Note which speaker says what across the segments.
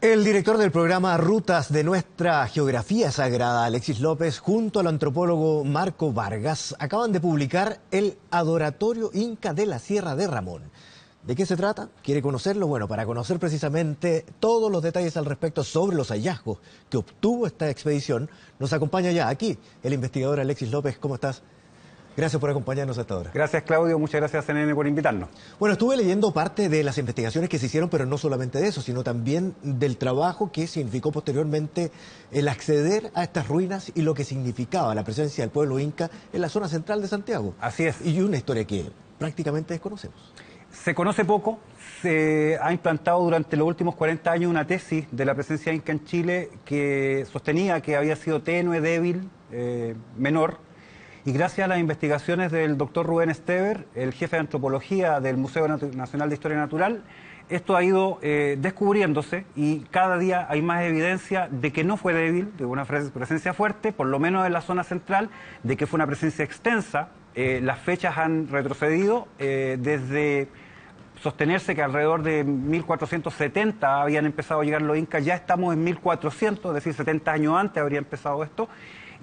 Speaker 1: El director del programa Rutas de Nuestra Geografía Sagrada, Alexis López, junto al antropólogo Marco Vargas, acaban de publicar el Adoratorio Inca de la Sierra de Ramón. ¿De qué se trata? ¿Quiere conocerlo? Bueno, para conocer precisamente todos los detalles al respecto sobre los hallazgos que obtuvo esta expedición, nos acompaña ya aquí el investigador Alexis López. ¿Cómo estás? Gracias por acompañarnos hasta ahora.
Speaker 2: Gracias, Claudio. Muchas gracias a CNN por invitarnos.
Speaker 1: Bueno, estuve leyendo parte de las investigaciones que se hicieron, pero no solamente de eso, sino también del trabajo que significó posteriormente el acceder a estas ruinas y lo que significaba la presencia del pueblo inca en la zona central de Santiago.
Speaker 2: Así es.
Speaker 1: Y una historia que prácticamente desconocemos.
Speaker 2: Se conoce poco. Se ha implantado durante los últimos 40 años una tesis de la presencia inca en Chile que sostenía que había sido tenue, débil, menor. Y gracias a las investigaciones del doctor Rubén Esteber, el jefe de antropología del Museo Nacional de Historia Natural, esto ha ido descubriéndose y cada día hay más evidencia de que no fue débil, de una presencia fuerte, por lo menos en la zona central, de que fue una presencia extensa. Las fechas han retrocedido desde sostenerse que alrededor de 1470 habían empezado a llegar los incas, ya estamos en 1400, es decir, 70 años antes habría empezado esto.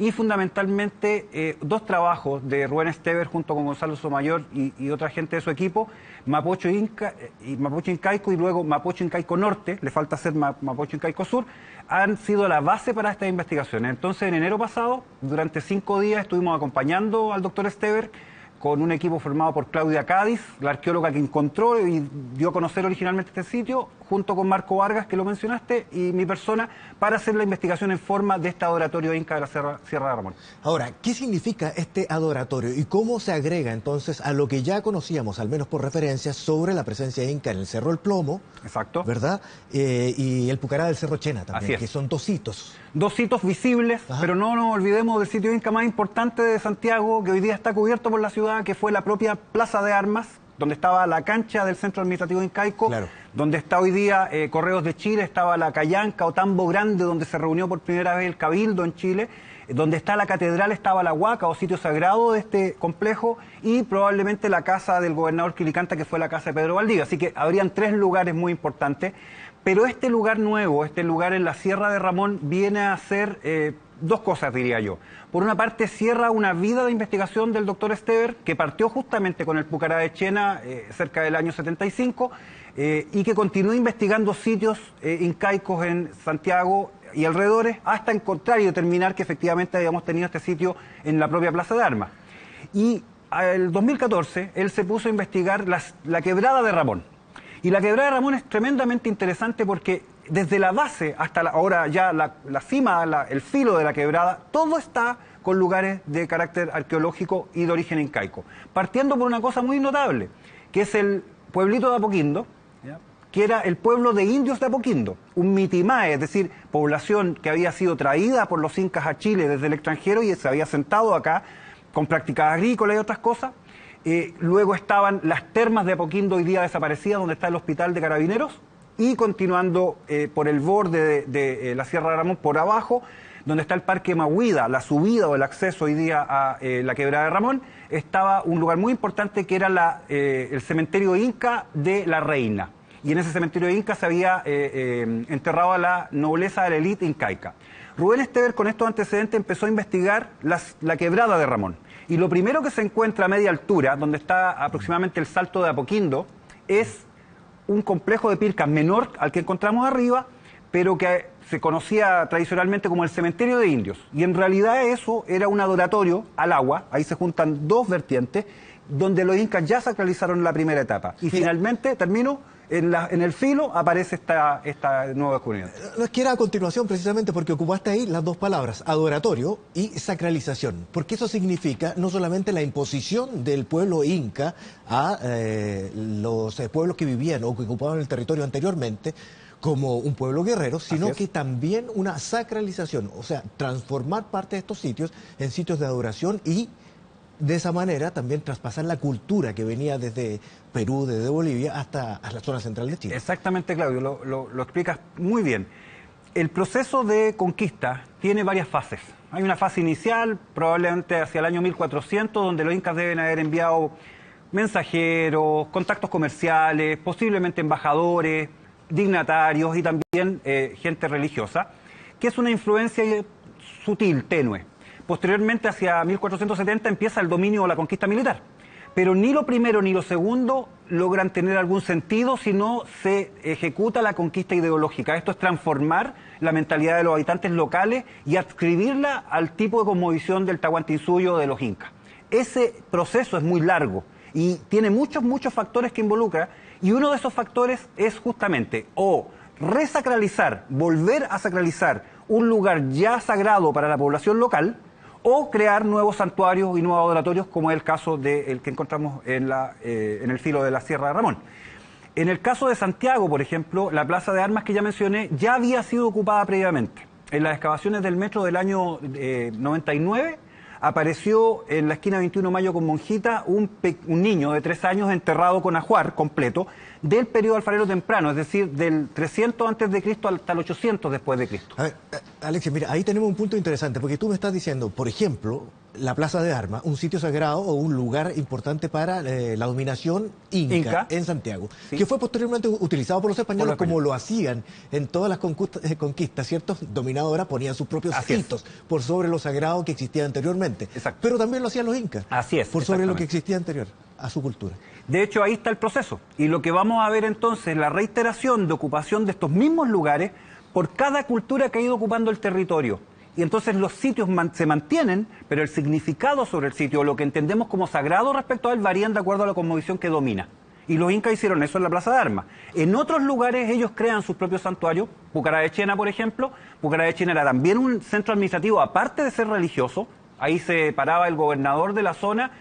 Speaker 2: Y fundamentalmente dos trabajos de Rubén Esteber junto con Gonzalo Somayor y otra gente de su equipo, Mapocho Incaico y luego Mapocho Incaico Norte, le falta hacer Mapocho Incaico Sur, han sido la base para estas investigaciones. Entonces, en enero pasado, durante 5 días, estuvimos acompañando al doctor Esteber con un equipo formado por Claudia Cádiz, la arqueóloga que encontró y dio a conocer originalmente este sitio, junto con Marco Vargas, que lo mencionaste, y mi persona, para hacer la investigación en forma de este adoratorio inca de la Sierra de Ramón.
Speaker 1: Ahora, ¿qué significa este adoratorio y cómo se agrega entonces a lo que ya conocíamos, al menos por referencias, sobre la presencia inca en el Cerro El Plomo?
Speaker 2: Exacto.
Speaker 1: ¿Verdad? Y el Pucará del Cerro Chena también, que son dos hitos.
Speaker 2: Dos hitos visibles, ajá, pero no nos olvidemos del sitio inca más importante de Santiago, que hoy día está cubierto por la ciudad, que fue la propia Plaza de Armas, donde estaba la cancha del Centro Administrativo Incaico, claro, donde está hoy día Correos de Chile, estaba la Callanca o Tambo Grande, donde se reunió por primera vez el Cabildo en Chile, donde está la catedral estaba la Huaca o sitio sagrado de este complejo, y probablemente la casa del gobernador Quilicanta, que fue la casa de Pedro Valdivia. Así que habrían 3 lugares muy importantes, pero este lugar nuevo, este lugar en la Sierra de Ramón, viene a ser dos cosas, diría yo. Por una parte, cierra una vida de investigación del doctor Esteber, que partió justamente con el Pucará de Chena cerca del año 75, y que continuó investigando sitios incaicos en Santiago y alrededores, hasta encontrar y determinar que efectivamente habíamos tenido este sitio en la propia Plaza de Armas. Y en 2014, él se puso a investigar la quebrada de Ramón. Y la quebrada de Ramón es tremendamente interesante porque desde la base hasta ahora ya la cima, el filo de la quebrada, todo está con lugares de carácter arqueológico y de origen incaico. Partiendo por una cosa muy notable, que es el pueblito de Apoquindo, ¿ya?, que era el pueblo de indios de Apoquindo, un mitimae, es decir, población que había sido traída por los incas a Chile desde el extranjero y se había sentado acá con prácticas agrícolas y otras cosas. Luego estaban las termas de Apoquindo, hoy día desaparecidas, donde está el hospital de carabineros, y continuando por el borde de la Sierra de Ramón, por abajo, donde está el Parque Mahuida, la subida o el acceso hoy día a la Quebrada de Ramón, estaba un lugar muy importante que era el cementerio inca de la Reina. Y en ese cementerio inca se había enterrado a la nobleza de la élite incaica. Rubén Esteber, con estos antecedentes, empezó a investigar la Quebrada de Ramón. Y lo primero que se encuentra a media altura, donde está aproximadamente el Salto de Apoquindo, es un complejo de pircas menor al que encontramos arriba, pero que se conocía tradicionalmente como el cementerio de indios. Y en realidad eso era un adoratorio al agua, ahí se juntan dos vertientes, donde los incas ya sacralizaron la primera etapa. Y finalmente, en el filo aparece esta nueva descubrimiento.
Speaker 1: No, es que era a continuación precisamente porque ocupaste ahí las dos palabras, adoratorio y sacralización, porque eso significa no solamente la imposición del pueblo inca a los pueblos que vivían o que ocupaban el territorio anteriormente como un pueblo guerrero, sino que también una sacralización, o sea, transformar parte de estos sitios en sitios de adoración y de esa manera también traspasar la cultura que venía desde Perú, desde Bolivia, hasta la zona central de Chile.
Speaker 2: Exactamente, Claudio, lo explicas muy bien. El proceso de conquista tiene varias fases. Hay una fase inicial, probablemente hacia el año 1400, donde los incas deben haber enviado mensajeros, contactos comerciales, posiblemente embajadores, dignatarios y también gente religiosa, que es una influencia sutil, tenue. Posteriormente, hacia 1470, empieza el dominio o la conquista militar. Pero ni lo primero ni lo segundo logran tener algún sentido si no se ejecuta la conquista ideológica. Esto es transformar la mentalidad de los habitantes locales y adscribirla al tipo de cosmovisión del Tahuantinsuyo o de los incas. Ese proceso es muy largo y tiene muchos factores que involucra, y uno de esos factores es justamente resacralizar, volver a sacralizar un lugar ya sagrado para la población local, o crear nuevos santuarios y nuevos adoratorios, como es el caso del que encontramos en el filo de la Sierra de Ramón. En el caso de Santiago, por ejemplo, la plaza de armas que ya mencioné ya había sido ocupada previamente. En las excavaciones del metro del año 99 apareció en la esquina 21 de Mayo con Monjita un niño de 3 años enterrado con ajuar completo del periodo alfarero temprano, es decir, del 300 antes de Cristo hasta el 800 después de Cristo.
Speaker 1: A ver, Alexis, mira, ahí tenemos un punto interesante, porque tú me estás diciendo, por ejemplo, la Plaza de Armas, un sitio sagrado o un lugar importante para la dominación inca en Santiago, sí, que fue posteriormente utilizado por los españoles como lo hacían en todas las conquistas, ¿cierto? Dominadora ponían sus propios hitos por sobre lo sagrado que existía anteriormente.
Speaker 2: Exacto.
Speaker 1: Pero también lo hacían los incas.
Speaker 2: Así es.
Speaker 1: Por sobre lo que existía anterior a su cultura.
Speaker 2: De hecho, ahí está el proceso. Y lo que vamos a ver entonces es la reiteración de ocupación de estos mismos lugares por cada cultura que ha ido ocupando el territorio. Y entonces los sitios se mantienen, pero el significado sobre el sitio, lo que entendemos como sagrado respecto a él, varían de acuerdo a la cosmovisión que domina. Y los incas hicieron eso en la Plaza de Armas. En otros lugares ellos crean sus propios santuarios. Pucará de Chena, por ejemplo. Pucará de Chena era también un centro administrativo, aparte de ser religioso. Ahí se paraba el gobernador de la zona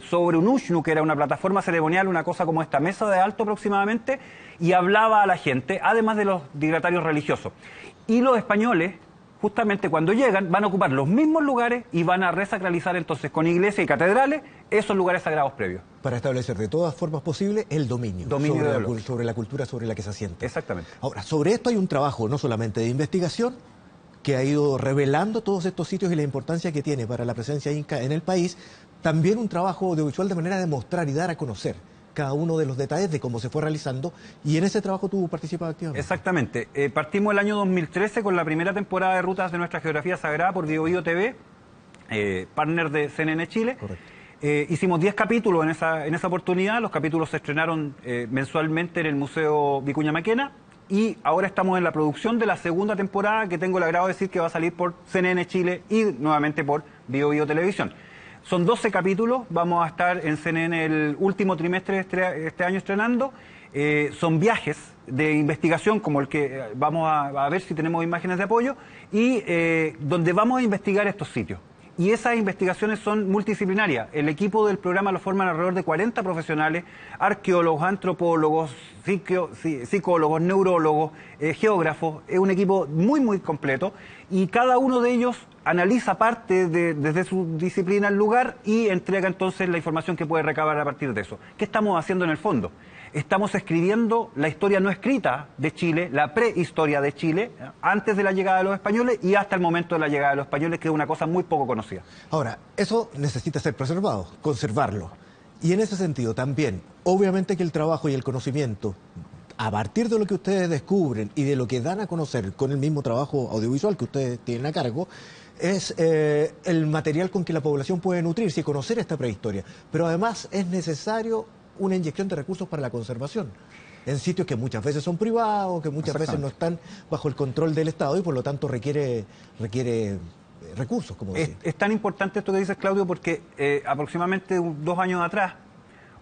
Speaker 2: sobre un ushnu, que era una plataforma ceremonial, una cosa como esta mesa de alto aproximadamente, y hablaba a la gente, además de los dignatarios religiosos. Y los españoles, justamente cuando llegan, van a ocupar los mismos lugares y van a resacralizar entonces con iglesias y catedrales esos lugares sagrados previos.
Speaker 1: Para establecer de todas formas posibles el dominio sobre la cultura sobre la que se asienta.
Speaker 2: Exactamente.
Speaker 1: Ahora, sobre esto hay un trabajo no solamente de investigación, que ha ido revelando todos estos sitios y la importancia que tiene para la presencia inca en el país, también un trabajo audiovisual de manera de mostrar y dar a conocer cada uno de los detalles de cómo se fue realizando, y en ese trabajo tú participas activamente.
Speaker 2: Exactamente. Partimos el año 2013 con la primera temporada de Rutas de Nuestra Geografía Sagrada por BioBio TV, partner de CNN Chile.
Speaker 1: Correcto.
Speaker 2: Hicimos 10 capítulos en esa oportunidad. Los capítulos se estrenaron mensualmente en el Museo Vicuña Maquena, y ahora estamos en la producción de la segunda temporada, que tengo el agrado de decir que va a salir por CNN Chile y nuevamente por BioBio Televisión. Son 12 capítulos, vamos a estar en CNN el último trimestre de este año estrenando. Son viajes de investigación, como el que vamos a ver si tenemos imágenes de apoyo, y donde vamos a investigar estos sitios. Y esas investigaciones son multidisciplinarias. El equipo del programa lo forman alrededor de 40 profesionales, arqueólogos, antropólogos, psicólogos, neurólogos, geógrafos. Es un equipo muy completo, y cada uno de ellos analiza parte desde su disciplina el lugar y entrega entonces la información que puede recabar a partir de eso. ¿Qué estamos haciendo en el fondo? Estamos escribiendo la historia no escrita de Chile, la prehistoria de Chile, antes de la llegada de los españoles y hasta el momento de la llegada de los españoles, que es una cosa muy poco conocida.
Speaker 1: Ahora, eso necesita ser preservado, conservarlo. Y en ese sentido también, obviamente que el trabajo y el conocimiento, a partir de lo que ustedes descubren y de lo que dan a conocer con el mismo trabajo audiovisual que ustedes tienen a cargo, es el material con que la población puede nutrirse y conocer esta prehistoria. Pero además es necesario una inyección de recursos para la conservación en sitios que muchas veces son privados, que muchas veces no están bajo el control del Estado y por lo tanto requiere recursos, como decía.
Speaker 2: Es tan importante esto que dices, Claudio, porque aproximadamente 2 años atrás,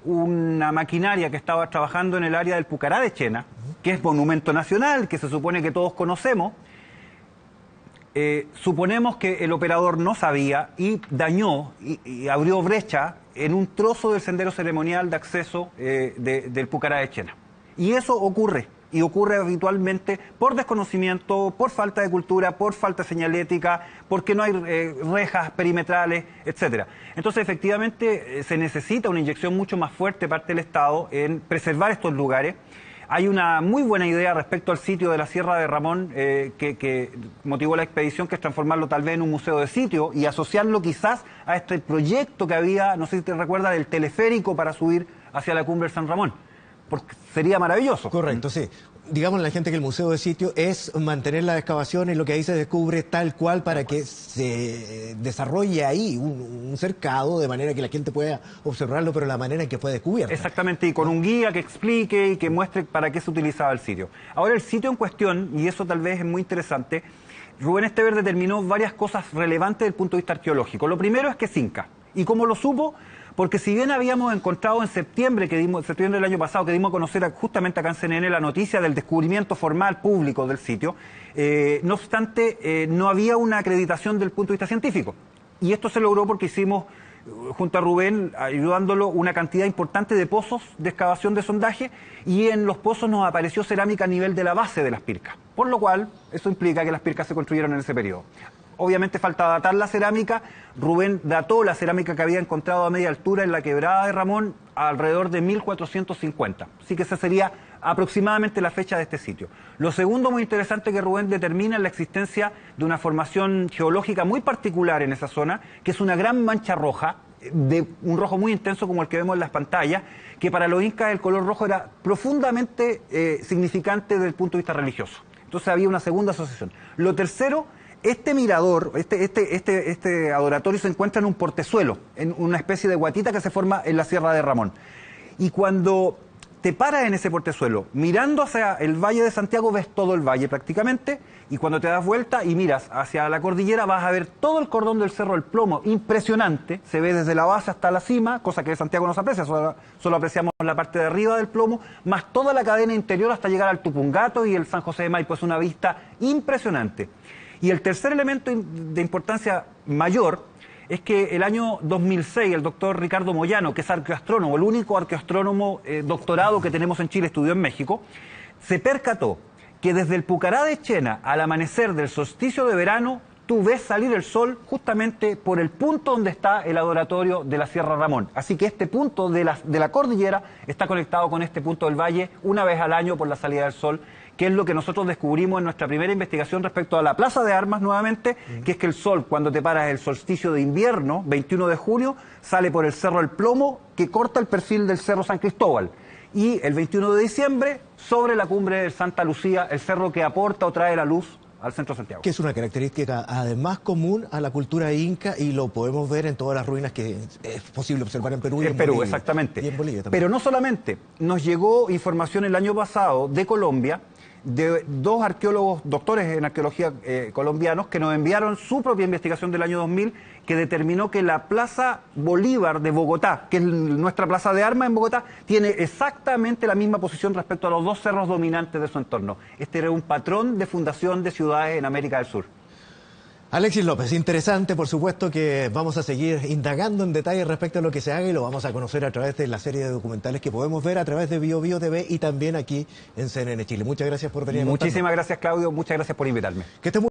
Speaker 2: una maquinaria que estaba trabajando en el área del Pucará de Chena, que es monumento nacional, que se supone que todos conocemos, suponemos que el operador no sabía y dañó y abrió brecha en un trozo del sendero ceremonial de acceso del Pucará de Chena. Y eso ocurre, y ocurre habitualmente por desconocimiento, por falta de cultura, por falta de señalética, porque no hay rejas perimetrales, etcétera. Entonces, efectivamente, se necesita una inyección mucho más fuerte parte del Estado en preservar estos lugares. Hay una muy buena idea respecto al sitio de la Sierra de Ramón que motivó la expedición, que es transformarlo tal vez en un museo de sitio y asociarlo quizás a este proyecto que había, no sé si te recuerdas, del teleférico para subir hacia la cumbre del San Ramón, porque sería maravilloso.
Speaker 1: Correcto, sí. digamos, la gente que el Museo de Sitio es mantener las excavaciones y lo que ahí se descubre tal cual para que se desarrolle ahí un cercado de manera que la gente pueda observarlo, pero la manera en que fue descubierto.
Speaker 2: Exactamente, y con un guía que explique y que muestre para qué se utilizaba el sitio. Ahora, el sitio en cuestión, y eso tal vez es muy interesante, Rubén Esteves determinó varias cosas relevantes desde el punto de vista arqueológico. Lo primero es que es inca. ¿Y cómo lo supo? Porque si bien habíamos encontrado en septiembre del año pasado, que dimos a conocer justamente acá en CNN la noticia del descubrimiento formal público del sitio, no obstante, no había una acreditación desde el punto de vista científico. Y esto se logró porque hicimos, junto a Rubén, ayudándolo, una cantidad importante de pozos de excavación de sondaje, y en los pozos nos apareció cerámica a nivel de la base de las pircas. Por lo cual, eso implica que las pircas se construyeron en ese periodo. Obviamente falta datar la cerámica. Rubén dató la cerámica que había encontrado a media altura en la quebrada de Ramón alrededor de 1450. Así que esa sería aproximadamente la fecha de este sitio. Lo segundo muy interesante que Rubén determina es la existencia de una formación geológica muy particular en esa zona, que es una gran mancha roja, de un rojo muy intenso como el que vemos en las pantallas, que para los incas el color rojo era profundamente significante desde el punto de vista religioso. Entonces había una segunda asociación. Lo tercero, este mirador, este adoratorio se encuentra en un portezuelo, en una especie de guatita que se forma en la Sierra de Ramón. Y cuando te paras en ese portezuelo, mirando hacia el Valle de Santiago, ves todo el valle prácticamente, y cuando te das vuelta y miras hacia la cordillera, vas a ver todo el cordón del Cerro del Plomo, impresionante, se ve desde la base hasta la cima, cosa que de Santiago no se aprecia, solo apreciamos la parte de arriba del Plomo, más toda la cadena interior hasta llegar al Tupungato y el San José de Maipo. Es una vista impresionante. Y el tercer elemento de importancia mayor es que el año 2006 el doctor Ricardo Moyano, que es arqueoastrónomo, el único arqueoastrónomo doctorado que tenemos en Chile, estudió en México, se percató que desde el Pucará de Chena al amanecer del solsticio de verano, tú ves salir el sol justamente por el punto donde está el adoratorio de la Sierra Ramón. Así que este punto de la cordillera está conectado con este punto del valle una vez al año por la salida del sol, que es lo que nosotros descubrimos en nuestra primera investigación respecto a la Plaza de Armas nuevamente, que es que el sol, cuando te paras el solsticio de invierno, 21 de junio, sale por el Cerro del Plomo, que corta el perfil del Cerro San Cristóbal. Y el 21 de diciembre, sobre la cumbre de Santa Lucía, el cerro que aporta o trae la luz al centro de Santiago.
Speaker 1: Que es una característica además común a la cultura inca y lo podemos ver en todas las ruinas que es posible observar en Perú y en
Speaker 2: Perú,
Speaker 1: Bolivia.
Speaker 2: exactamente.
Speaker 1: Y en Bolivia también.
Speaker 2: Pero no solamente, nos llegó información el año pasado de Colombia, de dos arqueólogos, doctores en arqueología colombianos, que nos enviaron su propia investigación del año 2000, que determinó que la Plaza Bolívar de Bogotá, que es nuestra plaza de armas en Bogotá, tiene exactamente la misma posición respecto a los dos cerros dominantes de su entorno. Este era un patrón de fundación de ciudades en América del Sur.
Speaker 1: Alexis López, interesante, por supuesto que vamos a seguir indagando en detalle respecto a lo que se haga y lo vamos a conocer a través de la serie de documentales que podemos ver a través de BioBio TV y también aquí en CNN Chile. Muchas gracias por venir.
Speaker 2: Muchísimas gracias, Claudio, muchas gracias por invitarme.
Speaker 1: Que esté muy